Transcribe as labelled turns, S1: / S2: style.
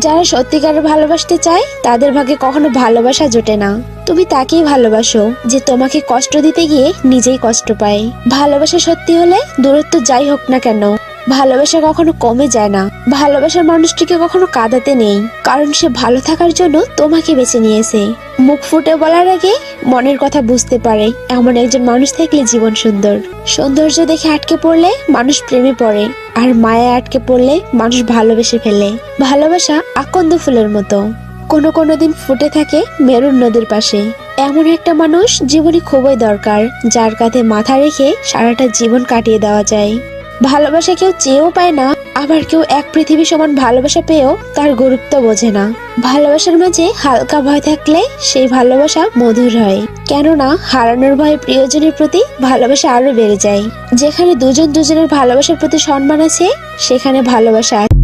S1: যারা সত্যিকারের ভালোবাসতে চায় তাদের ভাগ্যে কখনো ভালোবাসা জোটে না। তুমি তাকেই ভালোবাসো যে তোমাকে কষ্ট দিতে গিয়ে নিজেই কষ্ট পায়। ভালোবাসা সত্যি হলে দূরত্ব যাই হোক না কেন, ভালোবাসা কখনো কমে যায় না। ভালোবাসার মানুষটিকে কখনো কাঁদাতে নেই, কারণ সে ভালো থাকার জন্য তোমাকে বেছে নিয়েছে। মুখ ফুটে বলার আগে মনের কথা বুঝতে পারে এমন একজন মানুষ থাকলে জীবন সুন্দর। সৌন্দর্য দেখে আটকে পড়লে মানুষ প্রেমে পড়ে, আর মায়া আটকে পড়লে মানুষ ভালোবেসে ফেলে। ভালোবাসা আকন্দ ফুলের মতো, কোনো দিন ফুটে থাকে মেরুন নদীর পাশে। এমন একটা মানুষ জীবনে খুবই দরকার, যার কাঁধে মাথা রেখে সারাটা জীবন কাটিয়ে দেওয়া যায়। ভালোবাসা কেউ চেয়েও পায় না, আবার কেউ এক পৃথিবী সমান ভালোবাসা পেয়েও তার গুরুত্ব বোঝে না। ভালোবাসার মাঝে হালকা ভয় থাকলে সেই ভালোবাসা মধুর হয়, কেননা হারানোর ভয়ে প্রিয়জনের প্রতি ভালোবাসা আরো বেড়ে যায়। যেখানে দুজন দুজনের ভালোবাসার প্রতি সম্মান আছে, সেখানে ভালোবাসা আছে।